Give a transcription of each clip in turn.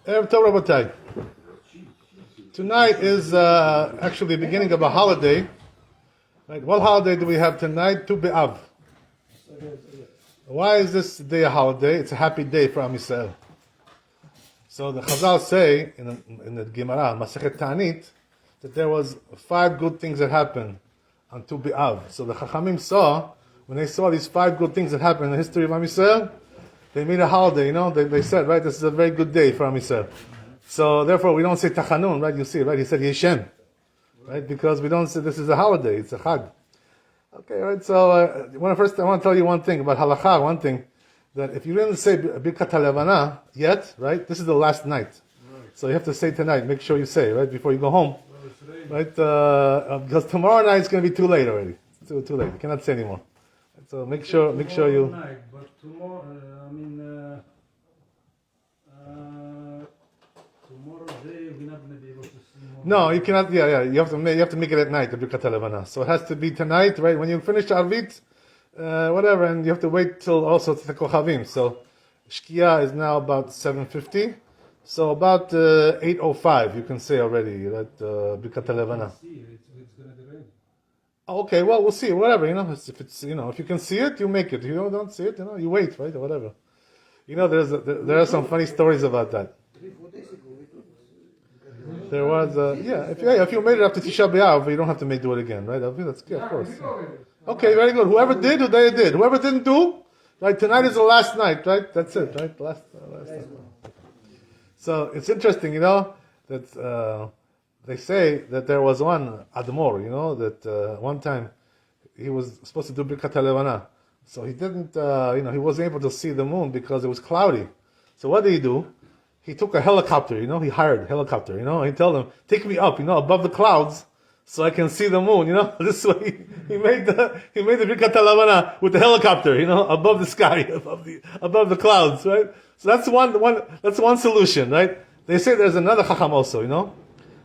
Erev Tov Rabotai. Tonight is actually the beginning of a holiday. Right? What holiday do we have tonight? Tu B'Av. Why is this day a holiday? It's a happy day for Am Yisrael. So the Chazal say in the Gemara, Masechet Ta'anit, that there was 5 good things that happened on Tu B'Av. So the Chachamim saw, when they saw these 5 good things that happened in the history of Am Yisrael, they made a holiday, they said, right, this is a very good day for Am Yisrael. So therefore we don't say Tachanun, right, you see, right, he said Yeshem, right, because we don't say this is a holiday, it's a Chag. Okay, right, so I want to tell you one thing about halakha, one thing, that if you didn't say Birkat HaLevana yet, right, this is the last night. So you have to say tonight, make sure you say, right, before you go home. Right, because tomorrow night it's going to be too late already. It's too late, you cannot say anymore. So make sure you... Night, but tomorrow, tomorrow day we're not going to be able to see more. No, you cannot, you have to make it at night, the Birkat HaLevana. So it has to be tonight, right, when you finish Arvit, whatever, and you have to wait till also to the Kochavim. So Shkia is now about 7:50. So about 8:05, you can say already that Birkat HaLevana. It's going to be rain. Okay, well, we'll see. Whatever, if it's, if you can see it, you make it. If you don't see it, you wait, right, or whatever. There are some funny stories about that. 3-4 days ago, There was, if you made it after Tisha B'Av, you don't have to do it again, right? That's good, of course. Okay, very good. Whoever did, they did. Whoever didn't do, right? Tonight is the last night, right? That's it, right? Last night. So it's interesting, that they say that there was one Admor, that one time he was supposed to do Birkat HaLevana. So he didn't, he wasn't able to see the moon because it was cloudy. So what did he do? He took a helicopter, he hired a helicopter, and he told them, take me up, above the clouds so I can see the moon, This way he made the Birkat HaLevana with the helicopter, above the sky, above the clouds, right? So that's one solution, right? They say there's another Chacham also,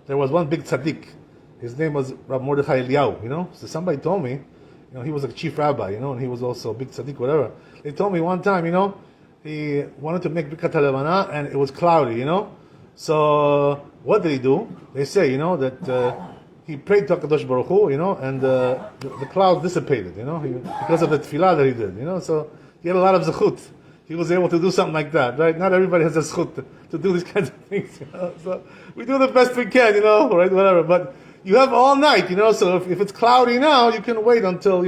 There was one big tzaddik. His name was Rabbi Mordechai Eliyahu, So somebody told me, he was a chief rabbi, and he was also a big tzaddik, whatever. They told me one time, he wanted to make Birkat HaLevana, and it was cloudy, So what did he do? They say, that he prayed to HaKadosh Baruch Hu, and the clouds dissipated, because of the tefillah that he did, So he had a lot of zechut. He was able to do something like that, right? Not everybody has a zechut to do these kinds of things, So we do the best we can, right? Whatever. But you have all night, So if it's cloudy now, you can wait until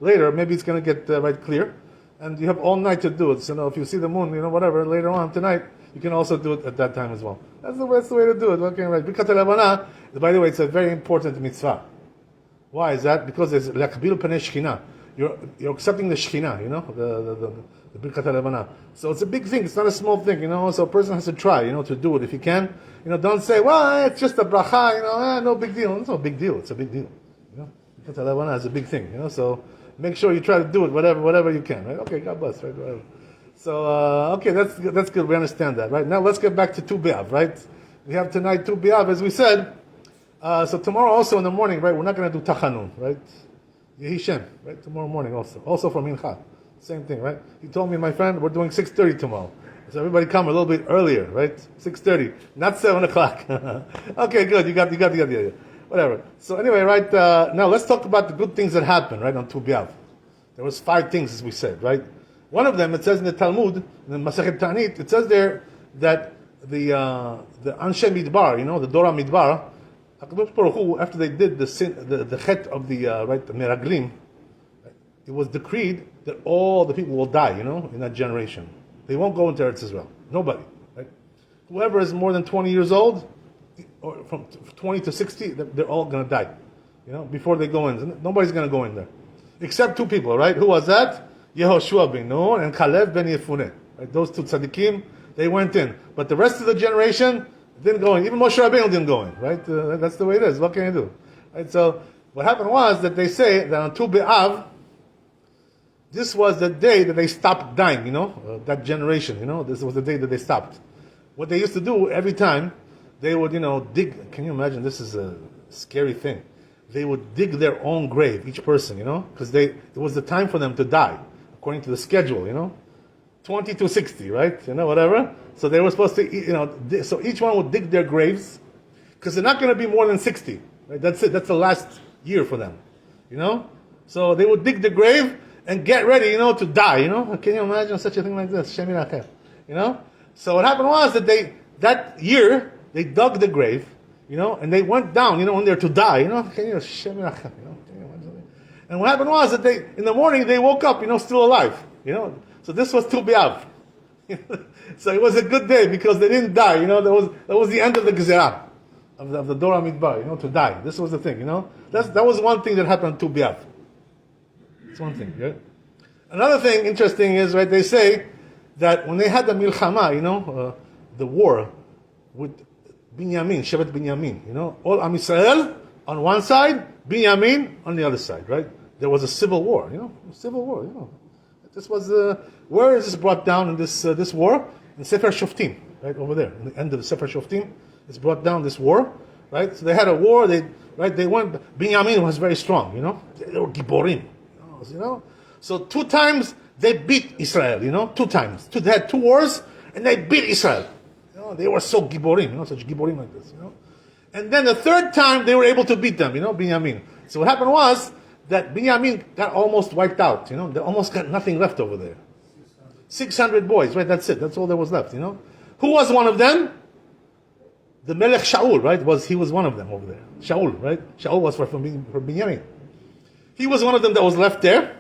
later. Maybe it's going to get right clear, and you have all night to do it. So if you see the moon, whatever later on tonight, you can also do it at that time as well. That's the way to do it. Okay, right? Birkat HaLevana, by the way, it's a very important mitzvah. Why is that? Because there's lakbil panei shechina. You're accepting the shechina, the Birkat HaLevana. So it's a big thing. It's not a small thing, So a person has to try, to do it if he can. Don't say, well, it's just a bracha, no big deal. It's no big deal. It's a big deal. Birkat HaLevana is a big thing, So make sure you try to do it, whatever you can, right? Okay, God bless, right? Whatever. So okay, that's good. We understand that, right? Now let's get back to Tu B'Av, right? We have tonight Tu B'Av, as we said. So tomorrow also in the morning, right? We're not going to do Tachanun, right? Yehi Shem, right? Tomorrow morning also for Mincha. Same thing, right? He told me, my friend, we're doing 6:30 tomorrow. So everybody come a little bit earlier, right? 6:30, not 7 o'clock. Okay, good. You got the idea. Whatever. So anyway, right? Now let's talk about the good things that happened, right, on Tu B'Av. There was 5 things, as we said, right? One of them, it says in the Talmud, in the Masechet Ta'anit, it says there that the Anshe Midbar, the Dora Midbar, HaKadosh Baruch Hu, after they did the sin, the chet of the Meraglim, it was decreed that all the people will die, in that generation. They won't go into Eretz Israel. Nobody, right? Whoever is more than 20 years old, or from 20 to 60, they're all going to die, before they go in. Nobody's going to go in there. Except 2 people, right? Who was that? Yehoshua ben Nun and Caleb ben Yefuneh. Right? Those 2 tzaddikim, they went in. But the rest of the generation didn't go in. Even Moshe Rabbeinu didn't go in, right? That's the way it is. What can you do? Right? So what happened was that they say that on Tu B'Av, this was the day that they stopped dying, that generation, this was the day that they stopped. What they used to do every time, they would, dig. Can you imagine? This is a scary thing. They would dig their own grave, each person, because it was the time for them to die, according to the schedule, 20 to 60, right? Whatever. So they were supposed to, so each one would dig their graves, because they're not going to be more than 60. Right? That's it. That's the last year for them. So they would dig the grave and get ready, to die. Can you imagine such a thing like this? Shem Yiracheh. So what happened was that that year they dug the grave, and they went down, when they're to die. Can you Shem Yiracheh? Can you imagine? And what happened was that in the morning they woke up, still alive. So this was Tu B'Av. So it was a good day because they didn't die. That was the end of the Gezerah of the Dor HaMidbar, to die. This was the thing, That was one thing that happened to Tu B'Av. That's one thing, right? Another thing interesting is, right, they say that when they had the Milchama, the war with Binyamin, Shevet Binyamin, all Am Yisrael on one side, Binyamin on the other side, right? There was a civil war, civil war, This was, where is this brought down in this war? In Sefer Shoftim, right, over there. In the end of the Sefer Shoftim, it's brought down this war, right? So they had a war, they went, Binyamin was very strong, They were Giborim, So 2 times they beat Israel, 2 times. They had 2 wars, and they beat Israel. They were so Giborim, such Giborim like this, And then the 3rd time they were able to beat them, Binyamin. So what happened was, that Binyamin got almost wiped out, They almost got nothing left over there. 600 boys, right? That's it. That's all there was left, Who was one of them? The Melech Shaul, right? He was one of them over there. Shaul, right? Shaul was from Binyamin. He was one of them that was left there.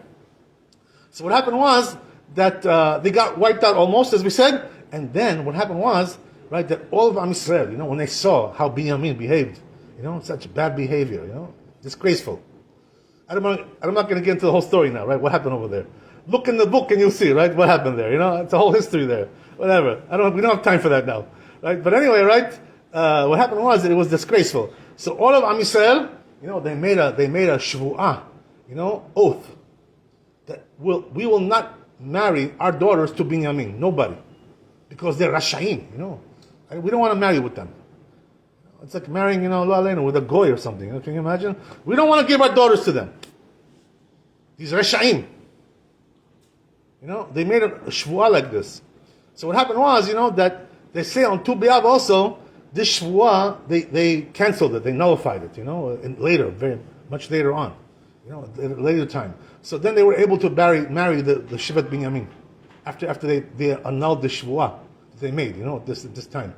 So what happened was that they got wiped out almost, as we said. And then what happened was, right, that all of Am Yisrael, when they saw how Binyamin behaved, such bad behavior, disgraceful. I'm not going to get into the whole story now, right? What happened over there? Look in the book and you'll see, right? What happened there? It's a whole history there. Whatever. We don't have time for that now, right? But anyway, right? What happened was that it was disgraceful. So all of Am Yisrael, they made a shvu'ah, oath that we will not marry our daughters to Binyamin. Nobody, because they're Rasha'im. We don't want to marry with them. It's like marrying, Lo Aleinu, with a goy or something. Can you imagine? We don't want to give our daughters to them. These Rasha'im. They made a shvuah like this. So what happened was, that they say on Tu B'Av also, this shvuah, they canceled it, they nullified it, and later, very much later on, at a later time. So then they were able to marry the Shevet Binyamin after they annulled the shvuah that they made, at this time.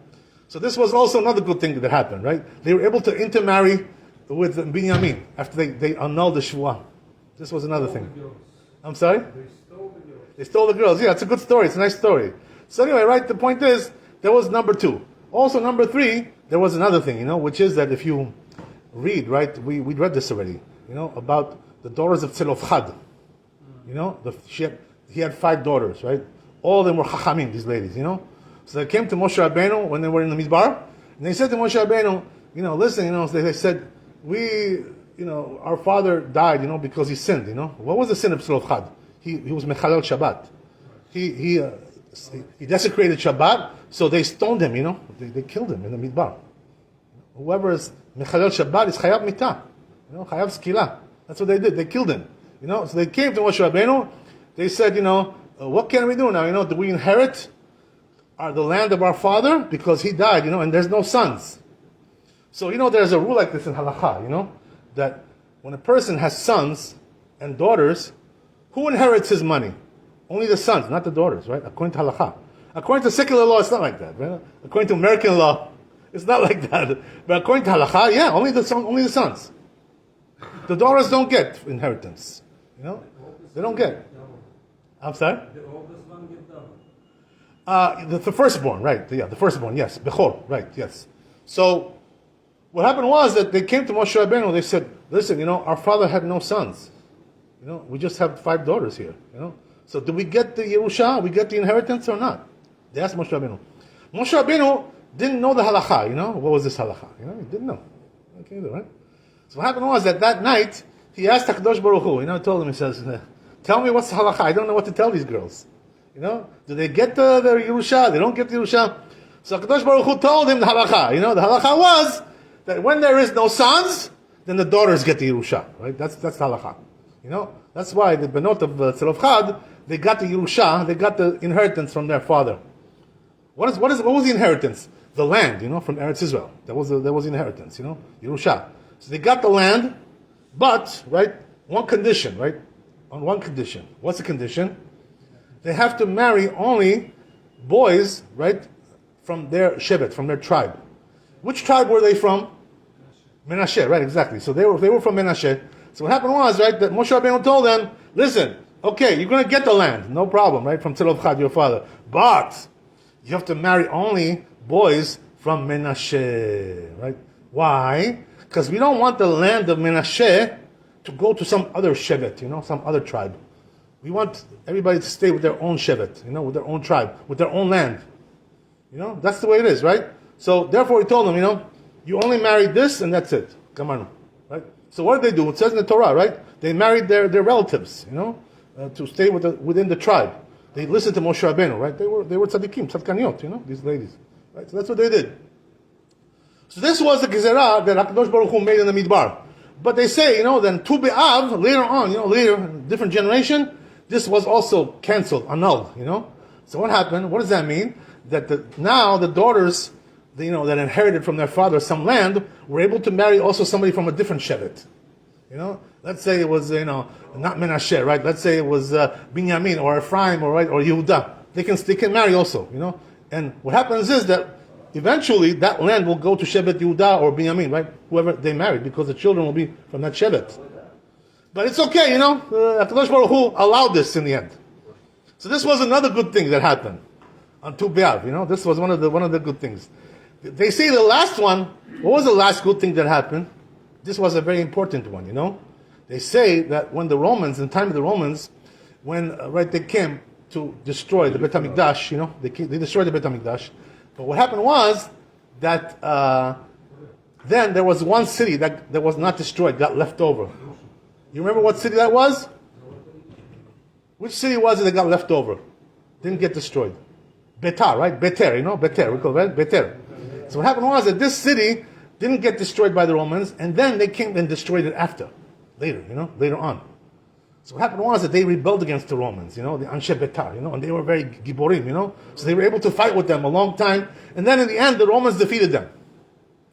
So this was also another good thing that happened, right? They were able to intermarry with Binyamin after they annulled the shvuah. This was another thing. I'm sorry? They stole the girls. Yeah, it's a good story. It's a nice story. So anyway, right, the point is, that was number 2. Also, number 3, there was another thing, which is that if you read, right, we read this already, about the daughters of Tzelofchad. He had 5 daughters, right? All of them were Chachamim, these ladies, So they came to Moshe Rabbeinu when they were in the Midbar, and they said to Moshe Rabbeinu, listen, they said, our father died, because he sinned, What was the sin of Tzelofchad? He was Mechalel Shabbat. He desecrated Shabbat, so they stoned him, They killed him in the Midbar. Whoever is Mechalel Shabbat is Chayav Mitah, Chayav Skila. That's what they did. They killed him, So they came to Moshe Rabbeinu. They said, what can we do now? Do we inherit the land of our father? Because he died, and there's no sons. So, there's a rule like this in halakha, that when a person has sons and daughters, who inherits his money? Only the sons, not the daughters, right? According to halakha. According to secular law, it's not like that, right? According to American law, it's not like that. But according to halakha, yeah, only the sons. The daughters don't get inheritance. They don't get. I'm sorry? The oldest one get double. The firstborn, right? Yeah, the firstborn, yes. Bechor, right, yes. So, what happened was that they came to Moshe Rabbeinu. They said, listen, our father had no sons. We just have 5 daughters here. So do we get the Yerusha? We get the inheritance or not? They asked Moshe Rabbeinu. Moshe Rabbeinu didn't know the halakha. What was this halakha? He didn't know. Okay, right? So what happened was that night he asked Hakadosh Baruch Hu. Told him, he says, tell me what's the halakha. I don't know what to tell these girls. Do they get the Yerusha? They don't get the Yerusha. So Hakadosh Baruch Hu told him the halakha. The halakha was that when there is no sons, then the daughters get the Yerusha. Right? That's the halakha. That's why the benot of Tzelofchad, they got the Yerusha, they got the inheritance from their father. What was the inheritance? The land, from Eretz Israel. That was the inheritance, Yerusha. So they got the land, but, right, one condition, right? On one condition. What's the condition? They have to marry only boys, right, from their shevet, from their tribe. Which tribe were they from? Menashe, right, exactly. So they were from Menashe. So what happened was, right, that Moshe Rabbeinu told them, listen, okay, you're going to get the land, no problem, right, from Tzilov your father. But you have to marry only boys from Menashe, right? Why? Because we don't want the land of Menashe to go to some other shevet, some other tribe. We want everybody to stay with their own shevet, with their own tribe, with their own land. That's the way it is, right? So therefore he told them, you only marry this and that's it. Come on, right? So what did they do? It says in the Torah, right? They married their relatives, to stay within the tribe. They listened to Moshe Rabbeinu, right? They were tzaddikim, tzadkaniot, these ladies, right? So that's what they did. So this was the gezerah that HaKadosh Baruch Hu made in the Midbar. But they say, then Tu B'Av, later on, later, different generation, this was also canceled, annulled, So what happened? What does that mean? That now the daughters, that inherited from their father some land, were able to marry also somebody from a different shevet. Let's say it was, not Menashe, right? Let's say it was Binyamin or Ephraim or Yehuda. They can marry also, And what happens is that eventually that land will go to Shevet Yehuda or Binyamin, right? Whoever they married, because the children will be from that Shevet. But it's okay, HaKadosh Baruch Hu allowed this in the end. So this was another good thing that happened on Tu B'Av, This was one of the good things. They say the last one, what was the last good thing that happened? This was a very important one, They say that when the Romans, in the time of the Romans, when they came to destroy the Beit HaMikdash, they destroyed the Beit HaMikdash. But what happened was that then there was one city that was not destroyed, got left over. You remember what city that was? Which city was it that got left over? Didn't get destroyed. Betar, right? Beter, Beter, we call it Beter. So what happened was that this city didn't get destroyed by the Romans, and then they came and destroyed it later on. So what happened was that they rebelled against the Romans, the Anshe Betar, and they were very giborim, So they were able to fight with them a long time, and then in the end the Romans defeated them.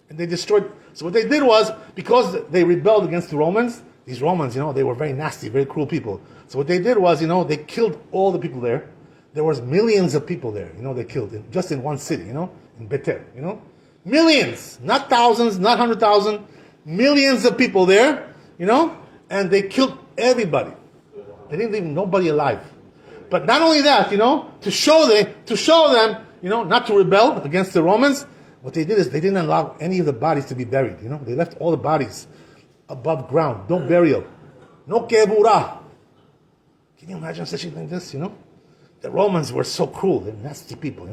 And they destroyed. So what they did was, because they rebelled against the Romans, these Romans, they were very nasty, very cruel people. So what they did was, they killed all the people there. There was millions of people there, they killed, just in one city, in Beter, Millions, not thousands, not 100,000, millions of people there, and they killed everybody. They didn't leave nobody alive. But not only that, to show them, not to rebel against the Romans, what they did is they didn't allow any of the bodies to be buried, They left all the bodies above ground, no burial, no kebura. Can you imagine such a thing like this, The Romans were so cruel, they're nasty people,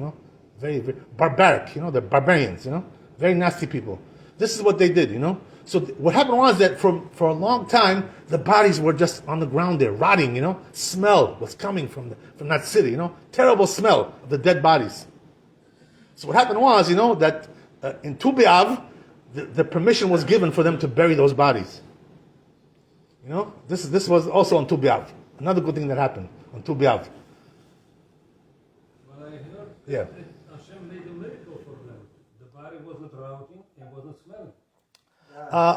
Very, very barbaric, they're barbarians, Very nasty people. This is what they did, So what happened was that for a long time, the bodies were just on the ground there, rotting, Smell was coming from that city, Terrible smell of the dead bodies. So what happened was, that in Tu B'Av, the permission was given for them to bury those bodies. This was also on Tu B'Av. Another good thing that happened on Tu B'Av. But I heard Yeah. that Hashem made a miracle for them. The body wasn't rotting and wasn't smelling.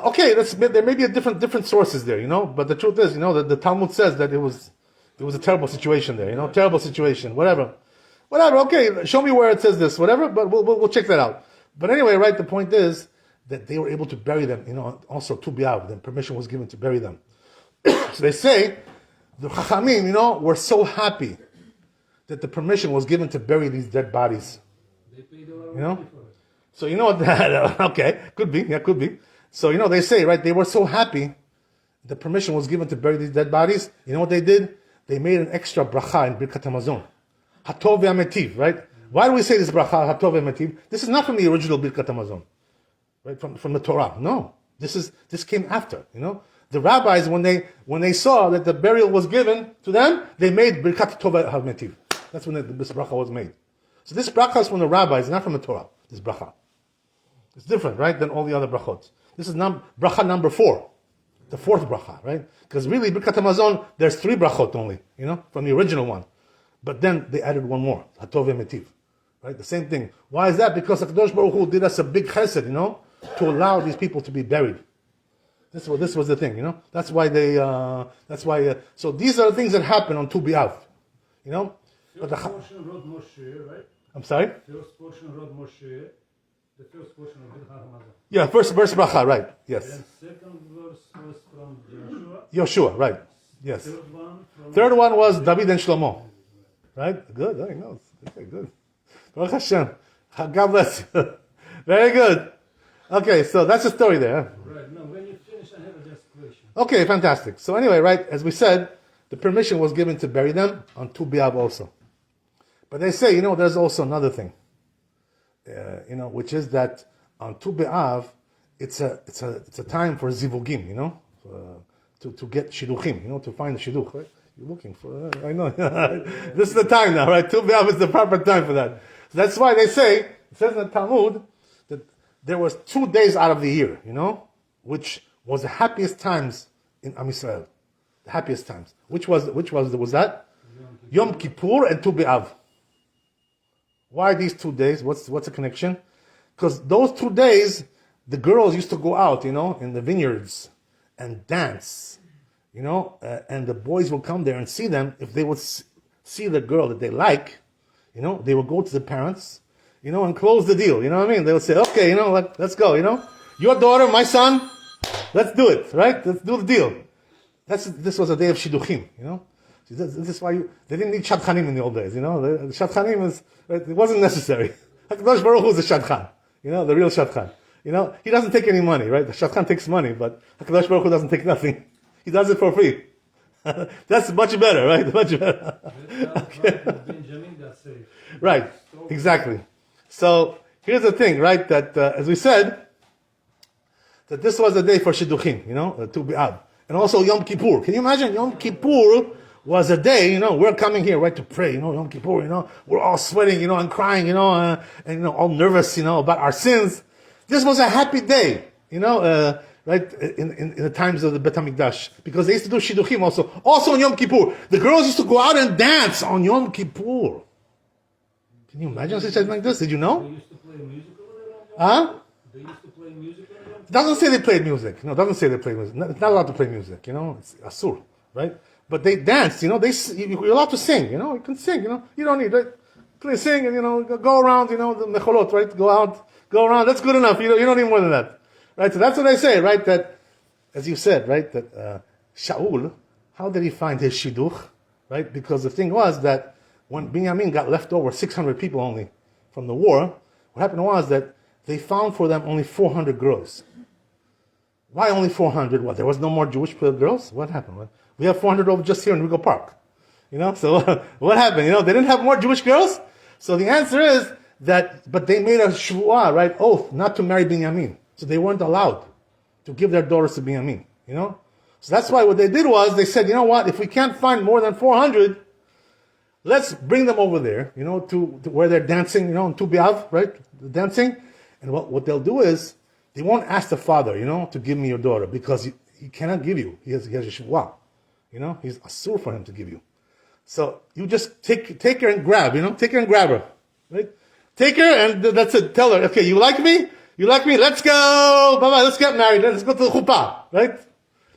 Okay, there may be different sources there, But the truth is, the Talmud says that it was a terrible situation there, terrible situation, whatever. Okay, show me where it says this, whatever. But we'll check that out. But anyway, right, the point is that they were able to bury them, also Tu B'Av, then permission was given to bury them. So they say the Chachamim, were so happy that the permission was given to bury these dead bodies. They paid a lot of money for it. So okay, could be. So they say, right, they were so happy the permission was given to bury these dead bodies. You know what they did? They made an extra bracha in Birkat Hamazon. Hatov ve'ametiv, right? Why do we say this bracha, Hatov ve'ametiv? This is not from the original Birkat Hamazon, right? From the Torah. No. This came after, The rabbis, when they saw that the burial was given to them, they made Birkat Tov ve'ametiv. That's when this bracha was made. So this bracha is from the rabbis, not from the Torah. This bracha. It's different, right, than all the other brachot. This is bracha number 4. the fourth bracha, right? Because really, Birkat Hamazon, there's 3 brachot only, from the original one. But then they added one more, Hatov Metiv, right? The same thing. Why is that? Because HaKadosh Baruch Hu did us a big chesed, to allow these people to be buried. This was the thing, That's why so these are the things that happen on Tu B'Av, But First portion wrote Moshe, right? I'm sorry? First portion wrote Moshe. The first portion of Birkat Hamazon. Yeah, first verse bracha, right? Yes. And second verse was from Joshua. Yoshua, right? Yes. Third one from Third one was David and Shlomo, right? Good. Very nice. Okay, good. Baruch Hashem. God bless you. Very good. Okay, so that's the story there. Right. Now, when you finish, I have a just question. Okay, fantastic. So anyway, right, as we said, the permission was given to bury them on Tu B'Av also. But they say, there's also another thing, which is that on Tu B'Av, it's a time for zivugim, to get shidduchim, to find the shidduch, right? You're looking for, I know. This is the time now, right? Tu B'Av is the proper time for that. So that's why they say, it says in the Talmud, that there was 2 days out of the year, which was the happiest times in Am Yisrael. The happiest times. Which was that? Yom Kippur and Tu B'Av. Why these 2 days? What's the connection? Because those 2 days, the girls used to go out, in the vineyards and dance, and the boys will come there and see them. If they would see the girl that they like, they will go to the parents, and close the deal. You know what I mean? They would say, okay, let's go. Your daughter, my son, let's do it, right? Let's do the deal. This was a day of shidduchim, This is why they didn't need shadchanim in the old days, The shadchanim it wasn't necessary. HaKadosh Baruch Hu is the shadchan, the real shadchan. He doesn't take any money, right? The shadchan takes money, but HaKadosh Baruch Hu doesn't take nothing. He does it for free. That's much better, right? Much better. Benjamin got saved. Right, exactly. So here's the thing, right? That as we said, that this was a day for shidduchim, Tu B'Av. And also Yom Kippur. Can you imagine? Yom Kippur was a day, we're coming here, right, to pray, Yom Kippur, we're all sweating, and crying, and all nervous, about our sins. This was a happy day, right, in the times of the Bet HaMikdash. Because they used to do shidduchim also. Also on Yom Kippur. The girls used to go out and dance on Yom Kippur. Can you imagine something like this? Did you know? They used to play music over there? Huh? They used to play music over there? It doesn't say they played music. No, it doesn't say they played music. It's not allowed to play music, It's asur, right? But they danced, you're allowed to sing, you can sing, You don't need, right? Play, sing, and, go around, the mecholot, right? Go around. That's good enough. You don't need more than that. Right? So that's what I say, right? That, as you said, right? That Shaul, how did he find his shidduch? Right? Because the thing was that when Binyamin got left over, 600 people only from the war, what happened was that they found for them only 400 girls. Why only 400? What, there was no more Jewish girls? What happened? What? We have 400 over just here in Regal Park. So what happened? They didn't have more Jewish girls? So the answer is that, but they made a shvuah, right? Oath, not to marry Binyamin. So they weren't allowed to give their daughters to Binyamin, So that's why what they did was, they said, what, if we can't find more than 400, let's bring them over there, to where they're dancing, in Tu B'Av, right? Dancing. And what they'll do is, they won't ask the father, to give me your daughter, because he cannot give you. He has a shvuah. He's asur for him to give you. So you just take her and grab, take her and grab her, right? Take her and that's it. Tell her, okay, you like me? You like me? Let's go. Bye-bye. Let's get married. Let's go to the chuppah, right?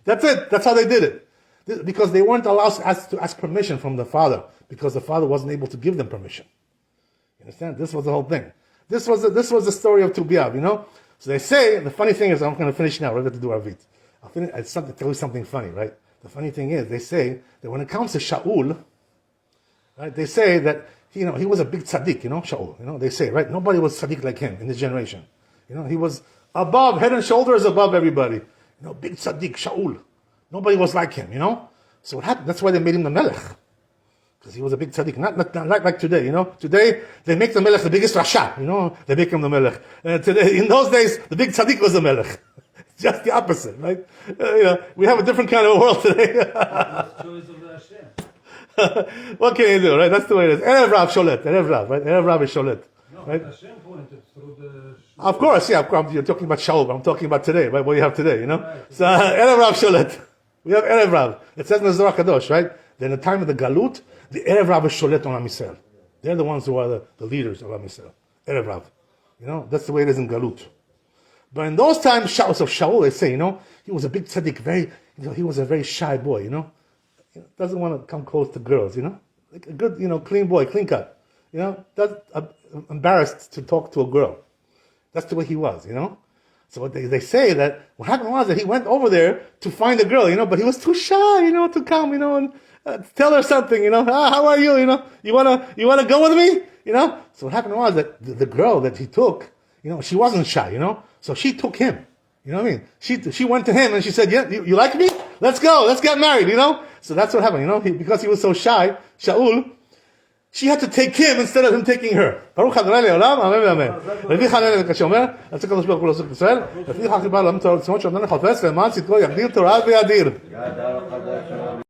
That's it. That's how they did it. Because they weren't allowed to ask permission from the father, because the father wasn't able to give them permission. You understand? This was the whole thing. This was the story of Tu B'Av, So they say, the funny thing is, I'm going to finish now, we're going to do Arvit. I'll tell you something funny, right? The funny thing is, they say that when it comes to Shaul, right, they say that he was a big tzaddik, Shaul. They say, right, nobody was tzaddik like him in this generation. He was above, head and shoulders above everybody. Big tzaddik, Shaul. Nobody was like him, So what happened? That's why they made him the melech, because he was a big tzaddik. Not like today, Today they make the melech the biggest rasha, They make him the melech. Today, in those days, the big tzaddik was the melech. Just the opposite, right? We have a different kind of world today. What can you do, right? That's the way it is. Erev Rav sholet, Erev Rav, right? Erev Rav is sholet. No, right? Hashem pointed through the... Of course, yeah, of course, you're talking about Shaul, but I'm talking about today, right? What you have today, you know? So, Erev Rav Sholet. We have Erev Rav. It says in the Zohar Kadosh, right? That in the time of the Galut, the Erev Rav is Sholet on Am Yisrael. They're the ones who are the leaders of Am Yisrael. Erev Rav. You know, that's the way it is in Galut. But in those times, Shaul, they say, you know, he was a big tzaddik, he was a very shy boy, you know? Doesn't want to come close to girls, you know? Like a good, clean boy, clean cut. You know, that's embarrassed to talk to a girl. That's the way he was, you know? So what they say that what happened was that he went over there to find a girl, you know, but he was too shy, you know, to come, you know, and tell her something, you know, how are you, you know, you wanna go with me, you know? So what happened was that the girl that he took, you know, she wasn't shy, you know, so she took him, you know what I mean? She went to him and she said, yeah, you like me? Let's go, let's get married, you know? So that's what happened, you know, because he was so shy, Shaul, she had to take him instead of him taking her. Baruch Adonai Le'olam, amen ואמן. לפי חנן וכשאומר, אצל הקדוש ברוך הוא לעשות ישראל, לפי חכיבה לעם תורה וצמות שאומר לחפש, למען צדקו יגדיר תורה ויאדיר.